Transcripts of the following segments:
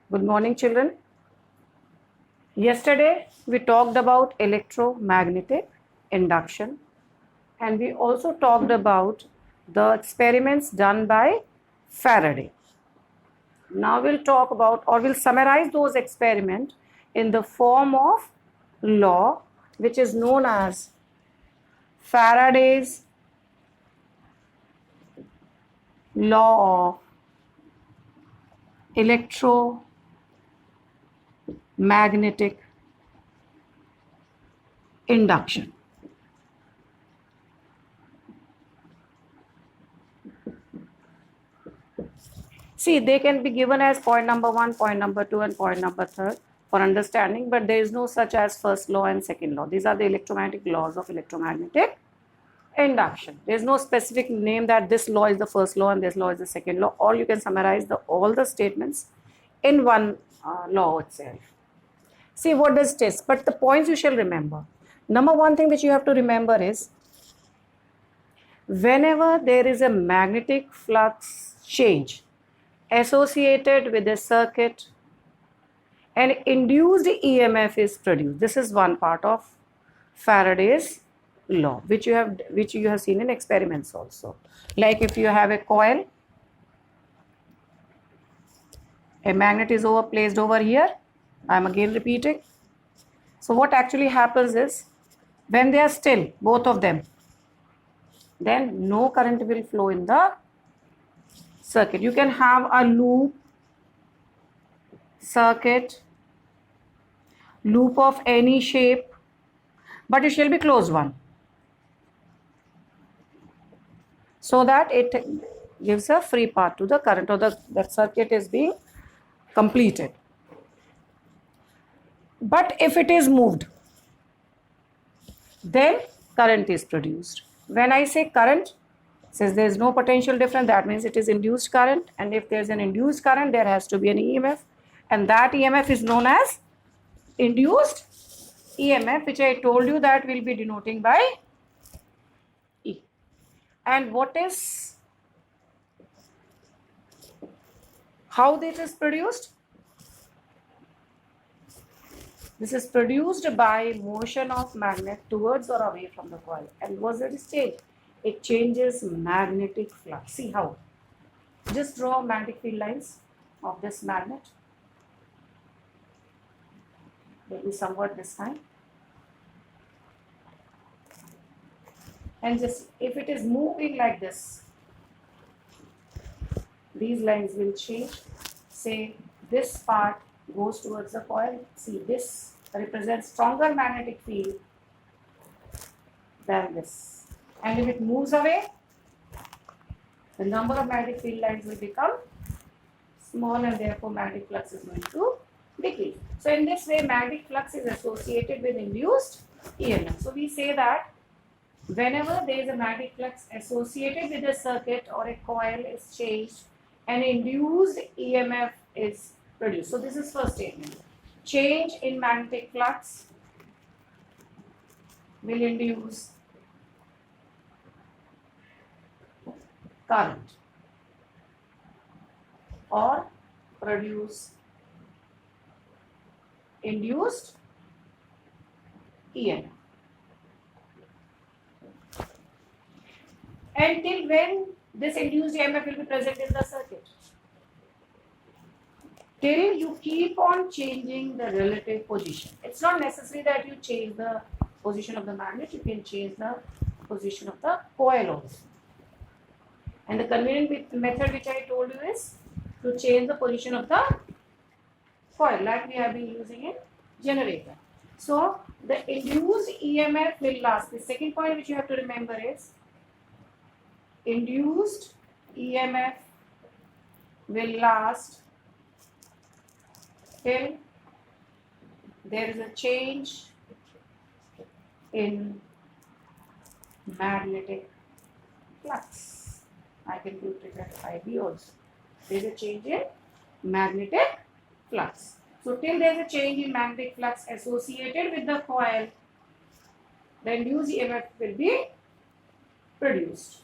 Good morning, children. Yesterday, we talked about electromagnetic induction, and we also talked about the experiments done by Faraday. Now we'll talk about, or we'll summarize those experiments in the form of law, which is known as Faraday's law of electromagnetic induction. See, they can be given as point number 1, point number 2, and point number 3 for understanding, but there is no such as first law and second law. These are the electromagnetic laws of electromagnetic induction. There is no specific name that this law is the first law and this law is the second law. Or you can summarize all the statements in one law itself. See, what does it is? But the points you shall remember. Number one thing which you have to remember is whenever there is a magnetic flux change associated with a circuit, an induced EMF is produced. This is one part of Faraday's law, which you have seen in experiments also. Like if you have a coil, a magnet is placed over here. I am again repeating. So what actually happens is when they are still, both of them, then no current will flow in the circuit. You can have a loop circuit, loop of any shape, but it shall be closed one, so that it gives a free path to the current, or the circuit is being completed. But if it is moved, then current is produced. When I say current, since there is no potential difference, that means it is induced current, and if there is an induced current, there has to be an EMF, and that EMF is known as induced EMF, which I told you that will be denoting by E. And how this is produced? This is produced by motion of magnet towards or away from the coil. And what does it change? It changes magnetic flux. See how? Just draw magnetic field lines of this magnet. Maybe somewhat this kind. And just if it is moving like this, these lines will change. Say this part goes towards the coil. See, this represents stronger magnetic field than this. And if it moves away, the number of magnetic field lines will become small, and therefore magnetic flux is going to decrease. So in this way, magnetic flux is associated with induced EMF. So we say that whenever there is a magnetic flux associated with a circuit or a coil is changed, an induced EMF is produced. So this is first statement. Change in magnetic flux will induce current or produce induced EMF. Until when this induced EMF will be present in the circuit? Till you keep on changing the relative position. It's not necessary that you change the position of the magnet, you can change the position of the coil also. And the convenient method which I told you is to change the position of the coil, like we have been using in generator. So the induced EMF will last. The second point which you have to remember is induced EMF will last till there is a change in magnetic flux. I can put it at IB also. There is a change in magnetic flux. So till there is a change in magnetic flux associated with the coil, the induced EMF will be produced.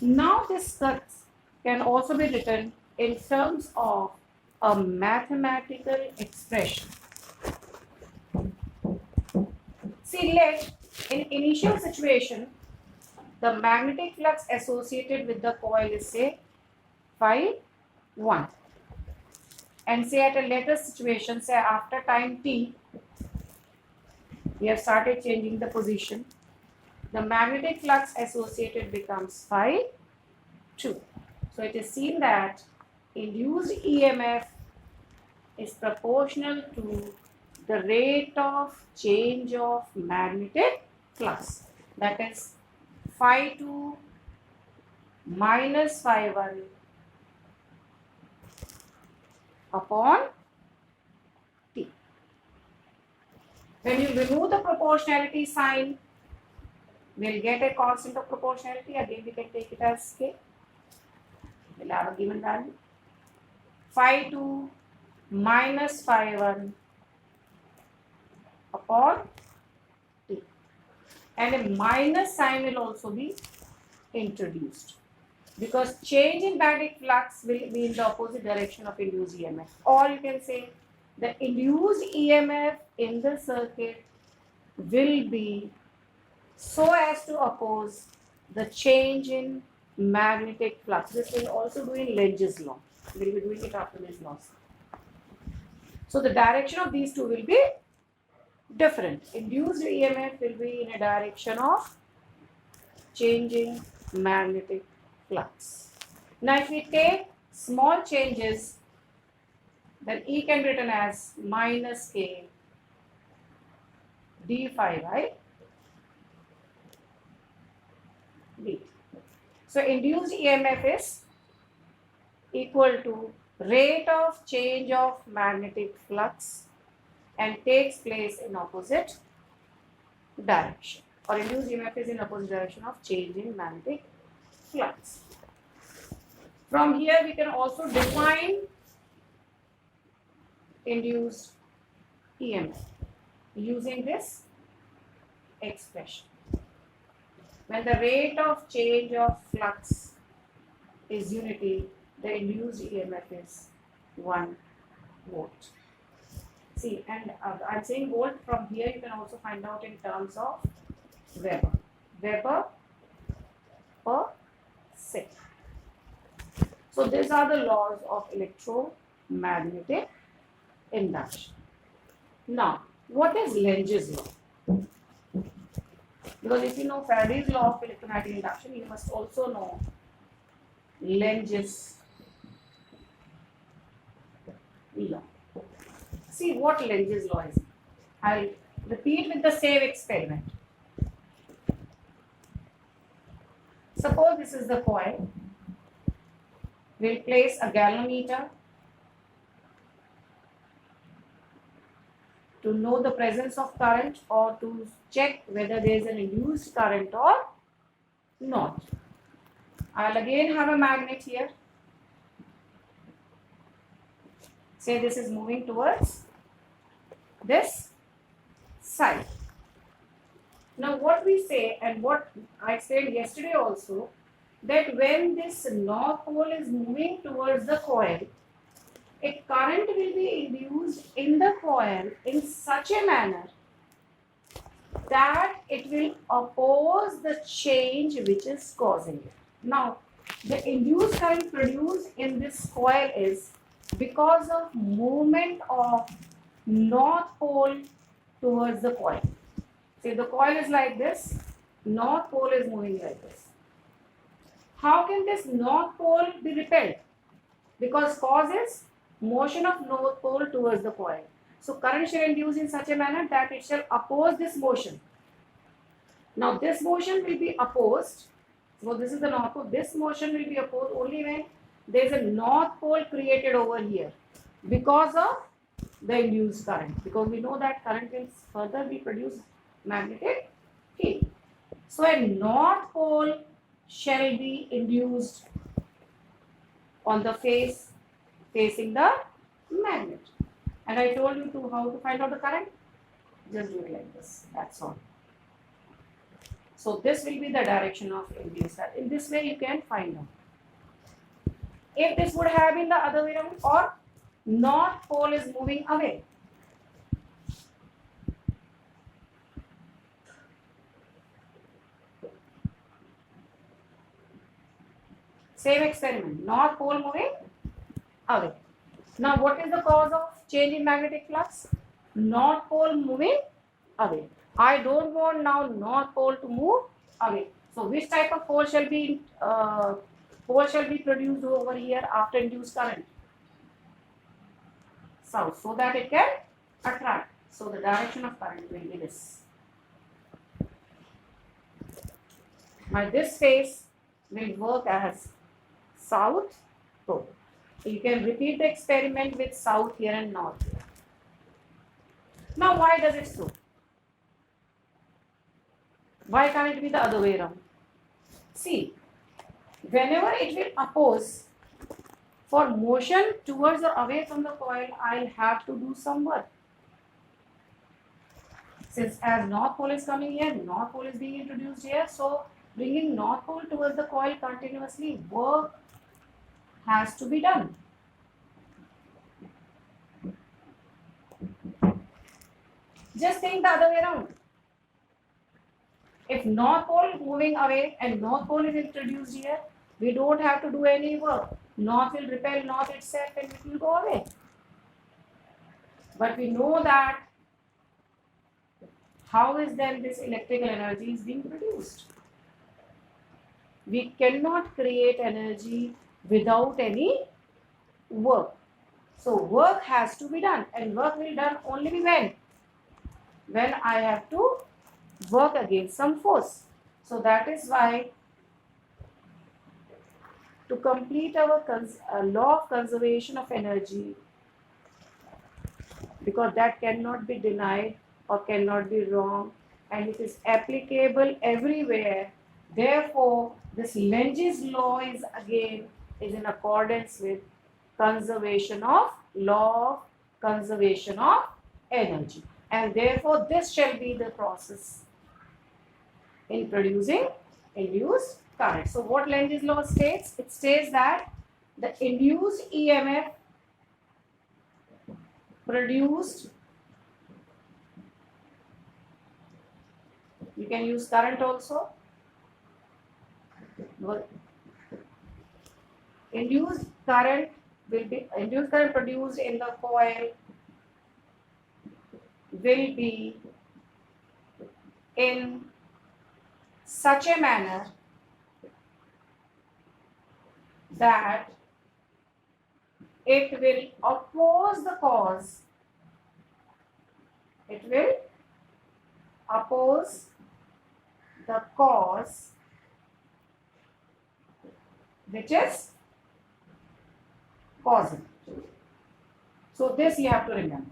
Now this flux can also be written in terms of a mathematical expression. See, let in initial situation, the magnetic flux associated with the coil is say phi 1. And say at a later situation, say after time t, we have started changing the position. The magnetic flux associated becomes phi 2. So it is seen that induced EMF is proportional to the rate of change of magnetic flux. That is phi 2 minus phi 1 upon t. When you remove the proportionality sign, we'll get a constant of proportionality. Again, we can take it as k. We'll have a given value. Phi 2 minus phi 1 upon t. And a minus sign will also be introduced, because change in magnetic flux will be in the opposite direction of induced EMF. Or you can say the induced EMF in the circuit will be so as to oppose the change in magnetic flux. This will also do in Lenge's law. We will be doing it after this law. So the direction of these two will be different. Induced EMF will be in a direction of changing magnetic flux. Now if we take small changes, then E can be written as minus K d phi, right? D. So induced EMF is equal to rate of change of magnetic flux and takes place in opposite direction, or induced EMF is in opposite direction of change in magnetic flux. From here we can also define induced EMF using this expression. When the rate of change of flux is unity, the induced EMF is 1 volt. See, and I'm saying volt, from here you can also find out in terms of Weber. Weber per second. So these are the laws of electromagnetic induction. Now, what is Lenge's law? Because if you know Faraday's law of electromagnetic induction, you must also know Lenge's law. See what Lenge's law is. I'll repeat with the same experiment. Suppose this is the coil. We'll place a galvanometer to know the presence of current, or to check whether there is an induced current or not. I'll again have a magnet here. Say this is moving towards this side. Now what we say, and what I said yesterday also, that when this north pole is moving towards the coil, a current will be induced in the coil in such a manner that it will oppose the change which is causing it. Now, the induced current produced in this coil is because of movement of north pole towards the coil. See, the coil is like this, north pole is moving like this. How can this north pole be repelled? Because cause is motion of north pole towards the coil. So current shall induce in such a manner that it shall oppose this motion. Now this motion will be opposed. So this is the north pole. This motion will be opposed only when there is a north pole created over here because of the induced current. Because we know that current will further be produced magnetic field. So a north pole shall be induced on the face facing the magnet. And I told you how to find out the current. Just do it like this. That's all. So this will be the direction of induced current. In this way you can find out. if this would have been the other way around, or north pole is moving away. Same experiment, north pole moving away. Now what is the cause of change in magnetic flux? North pole moving away. I don't want now north pole to move away. So which type of pole shall be produced over here after induced current? South, so that it can attract. So the direction of current will be this. Now this phase will work as south pole. So you can repeat the experiment with south here and north here. Now why does it so? Why can't it be the other way around? See, whenever it will oppose, for motion towards or away from the coil, I'll have to do some work. Since as north pole is coming here, north pole is being introduced here, so bringing north pole towards the coil continuously, work has to be done. Just think the other way around. If north pole moving away and north pole is introduced here, we don't have to do any work. North will repel north itself and it will go away. But we know that how is then this electrical energy is being produced? We cannot create energy without any work. So work has to be done, and work will be done only when I have to work against some force. So that is why to complete our law of conservation of energy, because that cannot be denied or cannot be wrong, and it is applicable everywhere. Therefore, this Lentz's law is in accordance with conservation of law of conservation of energy, and therefore this shall be the process in producing induced current. So what Lentz's law states? It states that the induced EMF produced, you can use current also, induced current produced in the coil will be in such a manner that it will oppose the cause. It will oppose the cause which is causing. So this you have to remember.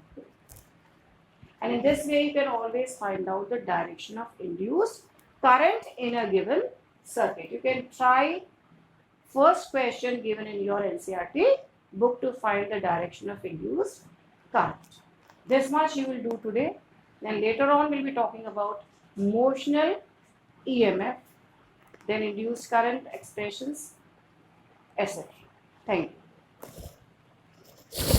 And in this way you can always find out the direction of induced current in a given circuit. You can try first question given in your NCERT book to find the direction of induced current. This much you will do today. Then later on we'll be talking about motional EMF, then induced current expressions, etc. Thank you.